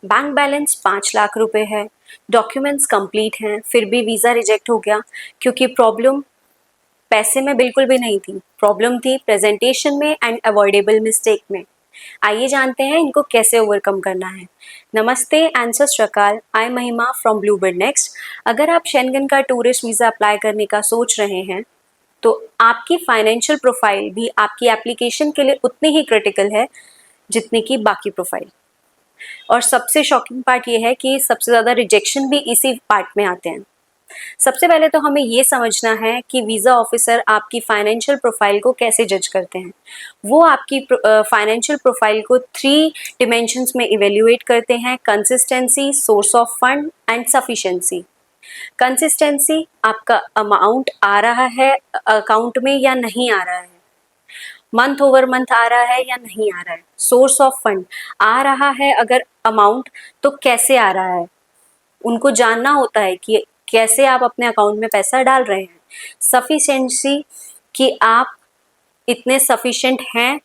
Bank balance 5 lakh रुपए है, documents complete हैं, फिर भी वीज़ा रिजेक्ट हो गया क्योंकि प्रॉब्लम पैसे में बिल्कुल भी नहीं थी, प्रॉब्लम थी प्रेजेंटेशन में एंड अवॉइडेबल मिस्टेक में। आइए जानते हैं इनको कैसे ओवरकम करना है। नमस्ते एंड सत श्री अकाल, आई महिमा फ्रॉम ब्लूबर्ड नेक्स्ट। अगर आप शेंगन का टूरिस्ट वीज़ा अप्लाई करने का सोच रहे हैं तो आपकी फाइनेंशियल प्रोफाइल भी आपकी एप्लीकेशन के लिए उतनी ही क्रिटिकल है जितनी की बाकी प्रोफाइल। और सबसे शॉकिंग पार्ट ये है कि सबसे ज़्यादा रिजेक्शन भी इसी पार्ट में आते हैं। सबसे पहले तो हमें ये समझना है कि वीज़ा ऑफिसर आपकी फाइनेंशियल प्रोफाइल को कैसे जज करते हैं। वो आपकी फाइनेंशियल प्रोफाइल को 3 डिमेंशंस में इवेल्युएट करते हैं: consistency, source of fund and sufficiency. Consistency, आपका अमाउंट आ रहा है अकाउंट में या नहीं आ रहा है, मंथ ओवर मंथ आ रहा है या नहीं आ रहा है। सोर्स ऑफ फंड, आ रहा है अगर अमाउंट तो कैसे आ रहा है, उनको जानना होता है कि कैसे आप अपने अकाउंट में पैसा डाल रहे हैं। सफिशिएंसी, कि आप इतने सफिशिएंट हैं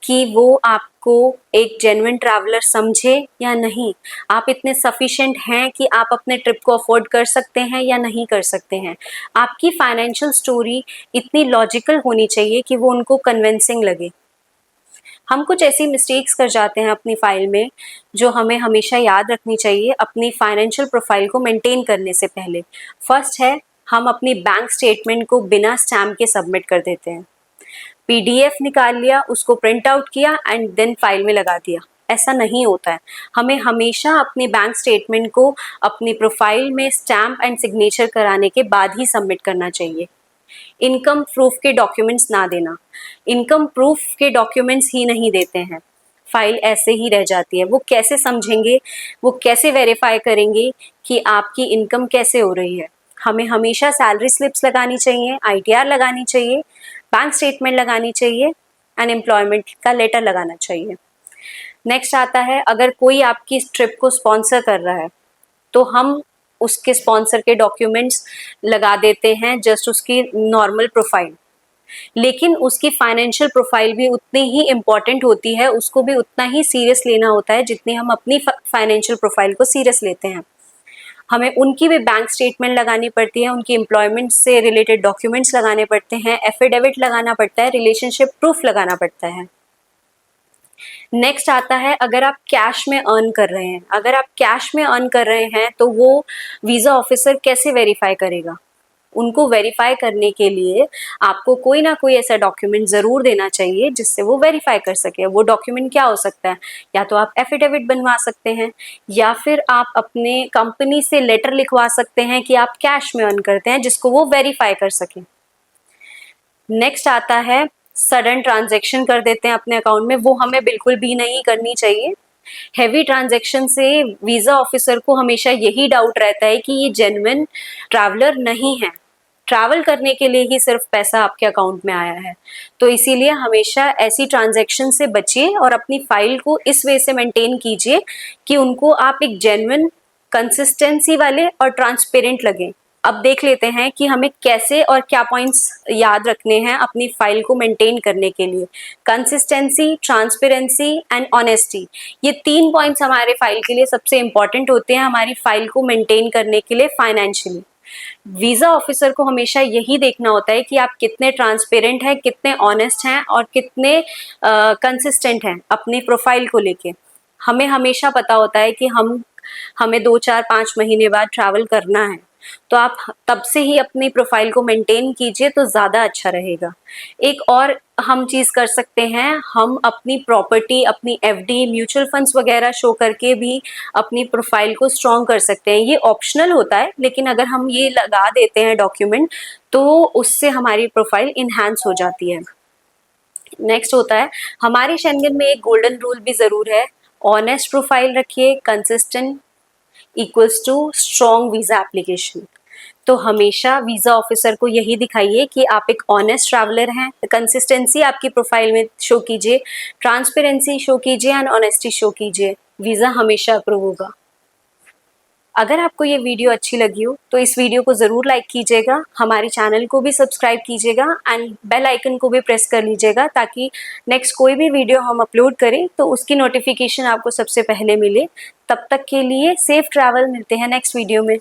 कि वो आपको एक जेन्युइन ट्रैवलर समझे या नहीं, आप इतने सफिशिएंट हैं कि आप अपने ट्रिप को अफोर्ड कर सकते हैं या नहीं कर सकते हैं। आपकी फाइनेंशियल स्टोरी इतनी लॉजिकल होनी चाहिए कि वो उनको कन्विंसिंग लगे। हम कुछ ऐसी मिस्टेक्स कर जाते हैं अपनी फाइल में जो हमें हमेशा याद रखनी चाहिए अपनी फाइनेंशियल प्रोफाइल को मेंटेन करने से पहले। फर्स्ट है, हम अपनी बैंक स्टेटमेंट को बिना स्टैम्प के सबमिट कर देते हैं। पीडीएफ निकाल लिया, उसको प्रिंट आउट किया एंड देन फाइल में लगा दिया। ऐसा नहीं होता है। हमें हमेशा अपनी बैंक स्टेटमेंट को अपनी प्रोफाइल में स्टैम्प एंड सिग्नेचर कराने के बाद ही सबमिट करना चाहिए। इनकम प्रूफ के डॉक्यूमेंट्स ना देना, इनकम प्रूफ के डॉक्यूमेंट्स ही नहीं देते हैं, फाइल ऐसे ही रह जाती है। वो कैसे समझेंगे, वो कैसे वेरीफाई करेंगे कि आपकी इनकम कैसे हो रही है। हमें हमेशा सैलरी स्लिप्स लगानी चाहिए, आईटीआर लगानी चाहिए, बैंक स्टेटमेंट लगानी चाहिए एंड एम्प्लॉयमेंट का लेटर लगाना चाहिए। नेक्स्ट आता है, अगर कोई आपकी ट्रिप को स्पॉन्सर कर रहा है तो हम उसके स्पॉन्सर के डॉक्यूमेंट्स लगा देते हैं, जस्ट उसकी नॉर्मल प्रोफाइल। लेकिन उसकी फाइनेंशियल प्रोफाइल भी उतनी ही इम्पॉर्टेंट होती है, उसको भी उतना ही सीरियस लेना होता है जितनी हम अपनी फाइनेंशियल प्रोफाइल को सीरियस लेते हैं। हमें उनकी भी बैंक स्टेटमेंट लगानी पड़ती है, उनकी एम्प्लॉयमेंट से रिलेटेड डॉक्यूमेंट्स लगाने पड़ते हैं, एफिडेविट लगाना पड़ता है, रिलेशनशिप प्रूफ लगाना पड़ता है। नेक्स्ट आता है, अगर आप कैश में अर्न कर रहे हैं, अगर आप कैश में अर्न कर रहे हैं तो वो वीज़ा ऑफिसर कैसे वेरीफाई करेगा। उनको वेरीफाई करने के लिए आपको कोई ना कोई ऐसा डॉक्यूमेंट ज़रूर देना चाहिए जिससे वो वेरीफाई कर सके। वो डॉक्यूमेंट क्या हो सकता है, या तो आप एफिडेविट बनवा सकते हैं या फिर आप अपने कंपनी से लेटर लिखवा सकते हैं कि आप कैश में अर्न करते हैं, जिसको वो वेरीफाई कर सके। नेक्स्ट आता है, सडन ट्रांजैक्शन कर देते हैं अपने अकाउंट में, वो हमें बिल्कुल भी नहीं करनी चाहिए। हैवी ट्रांजैक्शन से वीज़ा ऑफिसर को हमेशा यही डाउट रहता है कि ये जेन्युइन ट्रैवलर नहीं है, ट्रैवल करने के लिए ही सिर्फ पैसा आपके अकाउंट में आया है। तो इसीलिए हमेशा ऐसी ट्रांजैक्शन से बचिए और अपनी फाइल को इस वे से मेंटेन कीजिए कि उनको आप एक जेन्युइन, कंसिस्टेंसी वाले और ट्रांसपेरेंट लगे। अब देख लेते हैं कि हमें कैसे और क्या पॉइंट्स याद रखने हैं अपनी फाइल को मेंटेन करने के लिए। कंसिस्टेंसी, ट्रांसपेरेंसी एंड ऑनेस्टी, ये 3 पॉइंट्स हमारे फाइल के लिए सबसे इंपॉर्टेंट होते हैं हमारी फाइल को मेंटेन करने के लिए फाइनेंशियली। वीज़ा ऑफिसर को हमेशा यही देखना होता है कि आप कितने ट्रांसपेरेंट हैं, कितने ऑनेस्ट हैं और कितने कंसिस्टेंट हैं अपनी प्रोफाइल को लेके। हमें हमेशा पता होता है कि हमें 2, 4, 5 महीने बाद ट्रैवल करना है, तो आप तब से ही अपनी प्रोफाइल को मेंटेन कीजिए तो ज़्यादा अच्छा रहेगा। एक और हम चीज़ कर सकते हैं, हम अपनी प्रॉपर्टी, अपनी एफडी, म्यूचुअल फंड्स वगैरह शो करके भी अपनी प्रोफाइल को स्ट्रॉन्ग कर सकते हैं। ये ऑप्शनल होता है, लेकिन अगर हम ये लगा देते हैं डॉक्यूमेंट तो उससे हमारी प्रोफाइल इन्हांस हो जाती है। नेक्स्ट होता है, हमारी शेंगन में एक गोल्डन रूल भी ज़रूर है, ऑनेस्ट प्रोफाइल रखिए, consistent equals to strong visa application. तो हमेशा वीज़ा ऑफिसर को यही दिखाइए कि आप एक ऑनेस्ट ट्रैवलर हैं। कंसिस्टेंसी आपकी प्रोफाइल में शो कीजिए, ट्रांसपेरेंसी शो कीजिए एंड ऑनेस्टी शो कीजिए, वीज़ा हमेशा अप्रूव होगा। अगर आपको ये वीडियो अच्छी लगी हो तो इस वीडियो को ज़रूर लाइक कीजिएगा, हमारे चैनल को भी सब्सक्राइब कीजिएगा एंड बेल आइकन को भी प्रेस कर लीजिएगा ताकि नेक्स्ट कोई भी वीडियो हम अपलोड करें तो उसकी नोटिफिकेशन आपको सबसे पहले मिले। तब तक के लिए सेफ ट्रैवल, मिलते हैं नेक्स्ट वीडियो में।